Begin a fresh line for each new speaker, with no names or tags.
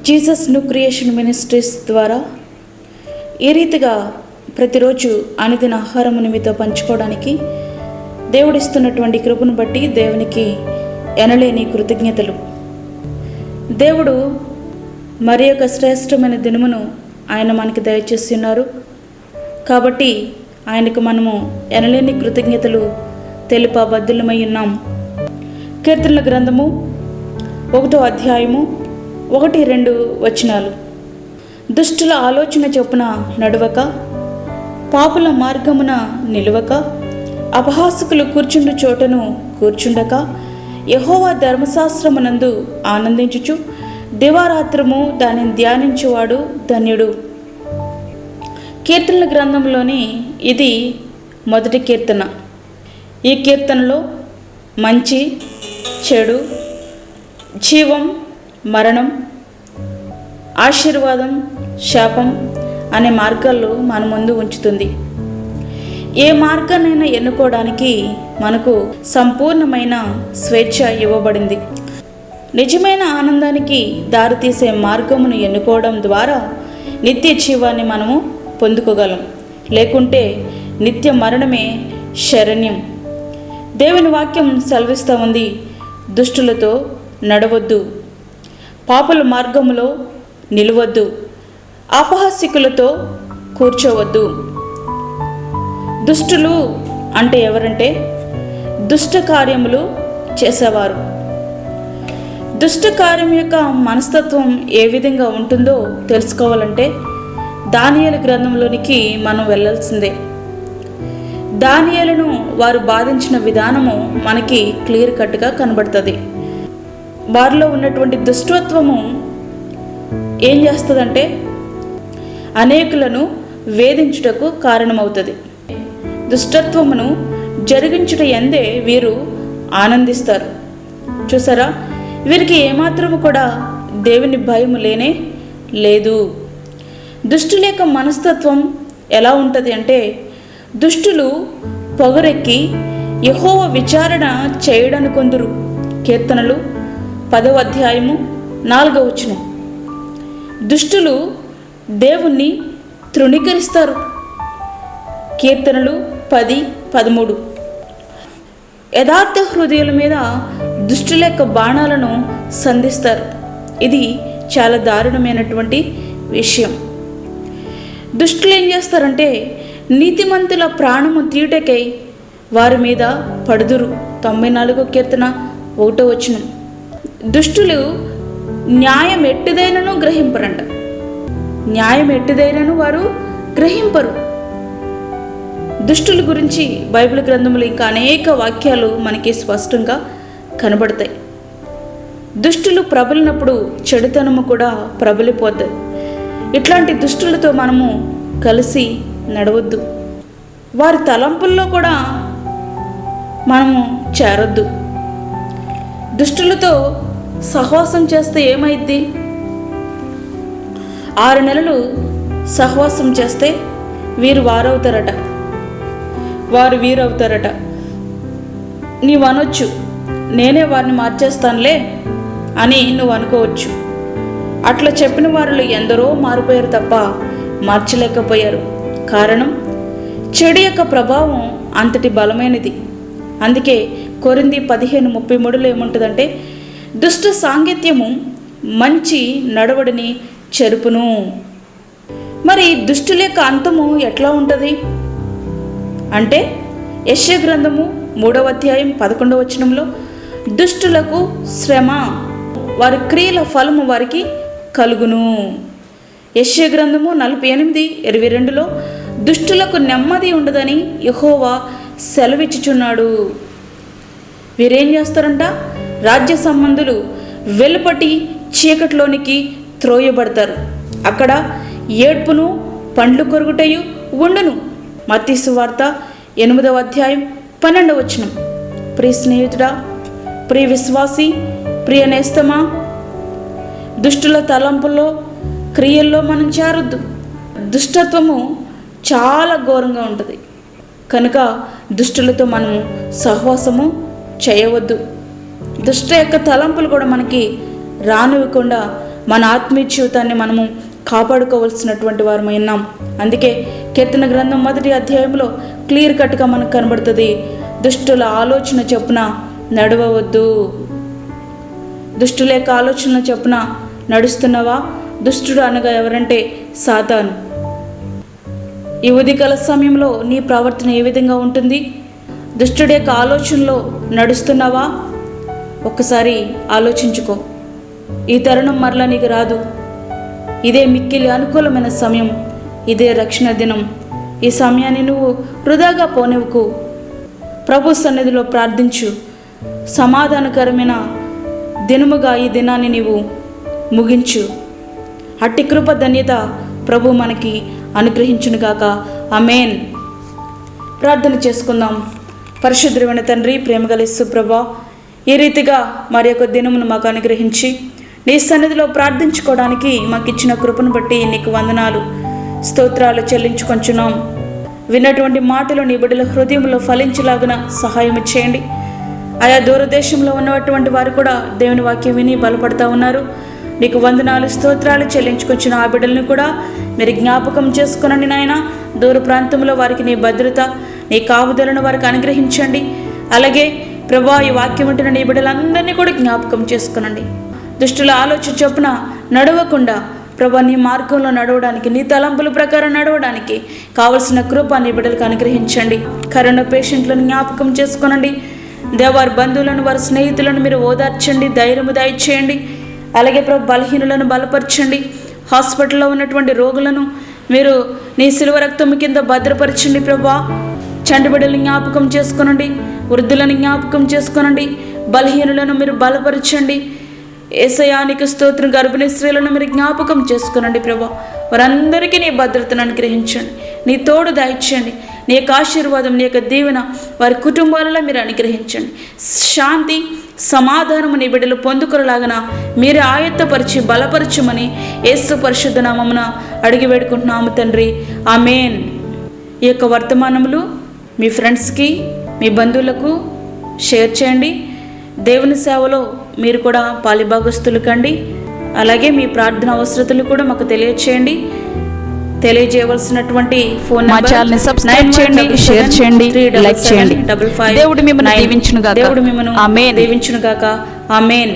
Jesus new creation ministries ద్వారా ఈ రీతిగా ప్రతిరోజు అనుదిన ఆహారమును మీతో పంచుకోవడానికి దేవుడిస్తున్నటువంటి కృపను బట్టి దేవునికి ఎనలేని కృతజ్ఞతలు. దేవుడు మరి యొక్క శ్రేష్టమైన దినమును ఆయన మనకి దయచేస్తున్నారు కాబట్టి ఆయనకు మనము ఎనలేని కృతజ్ఞతలు తెలుపబద్ధులమై ఉన్నాం. కీర్తనల గ్రంథము 1వ అధ్యాయము 1-2 వచనాలు. దుష్టుల ఆలోచన చొప్పున నడవక, పాపుల మార్గమున నిలువక, అపహాసకులు కూర్చుండు చోటను కూర్చుండక, యెహోవా ధర్మశాస్త్రమునందు ఆనందించుచు దివారాత్రము దానిని ధ్యానించువాడు ధన్యుడు. కీర్తనల గ్రంథంలోని ఇది మొదటి కీర్తన. ఈ కీర్తనలో మంచి, చెడు, జీవం, మరణం, ఆశీర్వాదం, శాపం అనే మార్గాల్లో మన ముందు ఉంచుతుంది. ఏ మార్గాన్నైనా ఎన్నుకోవడానికి మనకు సంపూర్ణమైన స్వేచ్ఛ ఇవ్వబడింది. నిజమైన ఆనందానికి దారితీసే మార్గమును ఎన్నుకోవడం ద్వారా నిత్య జీవాన్ని మనము పొందుకోగలం. లేకుంటే నిత్య మరణమే శరణ్యం. దేవుని వాక్యం సెలవిస్తూ ఉంది, దుష్టులతో నడవద్దు, పాపుల మార్గములో నిలవద్దు, అపహాస్యకులతో కూర్చోవద్దు. దుష్టులు అంటే ఎవరంటే దుష్ట కార్యములు చేసేవారు. దుష్ట కార్యం యొక్క మనస్తత్వం ఏ విధంగా ఉంటుందో తెలుసుకోవాలంటే దానియేలు గ్రంథంలోనికి మనం వెళ్ళాల్సిందే. దానియేలును వారు బాధించిన విధానము మనకి క్లియర్ కట్గా కనబడుతుంది. వారిలో ఉన్నటువంటి దుష్టత్వము ఏం చేస్తుందంటే అనేకులను వేధించుటకు కారణమవుతుంది. దుష్టత్వమును జరిగించుట ఎందే వీరు ఆనందిస్తారు. చూసారా, వీరికి ఏమాత్రము కూడా దేవుని భయము లేనే లేదు. దుష్టుల యొక్క మనస్తత్వం ఎలా ఉంటుంది అంటే దుష్టులు పొగరెక్కి యెహోవా విచారణ చేయడానికి కొందరు. కీర్తనలు 10వ అధ్యాయము 4వ వచనం. దుష్టులు దేవుణ్ణి తృణీకరిస్తారు. కీర్తనలు 10-13. యథార్థ హృదయాల మీద దుష్టుల యొక్క బాణాలను సంధిస్తారు. ఇది చాలా దారుణమైనటువంటి విషయం. దుష్టులు ఏం చేస్తారంటే నీతిమంతుల ప్రాణము తీయుటకై వారి మీద పడుదురు. 94వ కీర్తన 1వ వచనం. దుష్టులు న్యాయం ఎట్టిదైనను గ్రహింపరంట. న్యాయం ఎట్టిదైనను వారు గ్రహింపరు. దుష్టుల గురించి బైబిల్ గ్రంథంలో ఇంకా అనేక వాక్యాలు మనకి స్పష్టంగా కనబడతాయి. దుష్టులు ప్రబలినప్పుడు చెడుతనము కూడా ప్రబలిపోద్ది. ఇట్లాంటి దుష్టులతో మనము కలిసి నడవద్దు. వారి తలంపుల్లో కూడా మనము చేరొద్దు. దుష్టులతో సహవాసం చేస్తే ఏమైద్ది? 6 నెలలు సహవాసం చేస్తే వీరు వారవుతారట, వారు వీరవుతారట. నీవు అనొచ్చు, నేనే వారిని మార్చేస్తానులే అని నువ్వు అనుకోవచ్చు. అట్లా చెప్పిన వారిలో ఎందరో మారిపోయారు తప్ప మార్చలేకపోయారు. కారణం చెడు యొక్క ప్రభావం అంతటి బలమైనది. అందుకే కొరింథీ 15:33 ఏముంటుందంటే దుష్ట సాంగత్యము మంచి నడవడిని చెరుపును. మరి దుష్టుల యొక్క అంతము ఎట్లా ఉంటుంది అంటే యెషయా గ్రంథము 3వ అధ్యాయం 11వ వచనంలో దుష్టులకు శ్రమ, వారి క్రియల ఫలము వారికి కలుగును. యెషయా గ్రంథము 48:22లో దుష్టులకు నెమ్మది ఉండదని యెహోవా సెలవిచ్చుచున్నాడు. వీరేం చేస్తారంట? రాజ్య సంబంధులు వెలుపటి చీకట్లోనికి త్రోయబడతారు. అక్కడ ఏడ్పును పండ్లు కొరుకుటయు ఉండును. మత్తయి సువార్త 8వ అధ్యాయం 12వ వచనం. ప్రియ స్నేహితుడా, ప్రియ విశ్వాసి, ప్రియ నేస్తమా, దుష్టుల తలంపుల్లో క్రియల్లో మనం చేరొద్దు. దుష్టత్వము చాలా ఘోరంగా ఉంటుంది కనుక దుష్టులతో మనము సహవాసము చేయవద్దు. దుష్ట యొక్క తలంపులు కూడా మనకి రానివ్వకుండా మన ఆత్మీయ జీవితాన్ని మనము కాపాడుకోవాల్సినటువంటి వారమై ఉన్నాం. అందుకే కీర్తన గ్రంథం 1వ అధ్యాయంలో క్లియర్ కట్గా మనకు కనబడుతుంది, దుష్టుల ఆలోచన చొప్పున నడవవద్దు. దుష్టుల యొక్క ఆలోచన చొప్పున నడుస్తున్నావా? దుష్టుడు అనగా ఎవరంటే సాతాను. ఈ ఉదయకాల సమయంలో నీ ప్రవర్తన ఏ విధంగా ఉంటుంది? దుష్టుడి యొక్క ఆలోచనలో నడుస్తున్నావా? ఒక్కసారి ఆలోచించుకో. ఈ తరుణం మరలా నీకు రాదు. ఇదే మిక్కిలి అనుకూలమైన సమయం, ఇదే రక్షణ దినం. ఈ సమయాన్ని నువ్వు వృధాగా పోనివ్వకు. ప్రభు సన్నిధిలో ప్రార్థించు. సమాధానకరమైన దినముగా ఈ దినాన్ని నీవు ముగించు. అట్టి కృప ధన్యత ప్రభు మనకి అనుగ్రహించునుగాక. ఆమేన్. ప్రార్థన చేసుకుందాం. పరిశుద్ధమైన తండ్రి, ప్రేమగల యేసు ప్రభువా, ఈ రీతిగా మరి యొక్క దినమును మాకు అనుగ్రహించి నీ సన్నిధిలో ప్రార్థించుకోవడానికి మాకు ఇచ్చిన కృపను బట్టి నీకు వందనాలు, స్తోత్రాలు చెల్లించుకొంచున్నాం. విన్నటువంటి మాటలు నీ బిడ్డల హృదయంలో ఫలించలాగున సహాయం చేయండి. ఆయా దూరదేశంలో ఉన్నటువంటి వారు కూడా దేవుని వాక్యం విని బలపడతా ఉన్నారు. నీకు వందనాలు, స్తోత్రాలు చెల్లించుకొచ్చిన ఆ బిడ్డలను కూడా మీరు జ్ఞాపకం చేసుకునండి నాయన. దూర ప్రాంతంలో వారికి నీ భద్రత, నీ కాపుదలను వారికి అనుగ్రహించండి. అలాగే ప్రభా, ఈ వాక్యం ఉంటున్న నీ బిడ్డలందరినీ కూడా జ్ఞాపకం చేసుకునండి. దుష్టుల ఆలోచన చొప్పున నడవకుండా ప్రభా, నీ మార్గంలో నడవడానికి, నీ తలంపుల ప్రకారం నడవడానికి కావలసిన కృప నీ బిడ్డలకు అనుగ్రహించండి. కరోనా పేషెంట్లను జ్ఞాపకం చేసుకునండి. వారి బంధువులను, వారి స్నేహితులను మీరు ఓదార్చండి, ధైర్యము దయచేయండి. అలాగే ప్రభు, బలహీనులను బలపరచండి. హాస్పిటల్లో ఉన్నటువంటి రోగులను మీరు నీ శిలువ రక్తము కింద భద్రపరచండి ప్రభా. చంటి బిడ్డలను జ్ఞాపకం చేసుకునండి, వృద్ధులను జ్ఞాపకం చేసుకునండి, బలహీనులను మీరు బలపరచండి. యేసయ్యానికి స్తోత్రం. గర్భిణీ స్త్రీలను మీరు జ్ఞాపకం చేసుకునండి ప్రభా. వారందరికీ నీ భద్రతను అనుగ్రహించండి, నీ తోడు దయచేయండి. నీ యొక్క ఆశీర్వాదం, నీ యొక్క దీవెన వారి కుటుంబాలలో మీరు అనుగ్రహించండి. శాంతి, సమాధానము నీ బిడ్డలు పొందుకునేలాగన మీరు ఆయత్తపరిచి బలపరచమని యేసు పరిశుద్ధ నామమున అడిగి వేడుకుంటున్నాము తండ్రి. ఆమేన్. ఈ యొక్క వర్తమానములు మీ ఫ్రెండ్స్కి, మీ బంధువులకు షేర్ చేయండి. దేవుని సేవలో మీరు కూడా పాలిభాగస్తులు కండి. అలాగే మీ ప్రార్థన అవసరతలు కూడా మాకు తెలియచేయండి. తెలియజేయవలసినటువంటి ఫోన్ నంబర్
సబ్స్క్రైబ్ చేయండి, షేర్ చేయండి, లైక్ చేయండి.
దేవుడు మిమ్మల్ని దీవించునుగాక. ఆమేన్.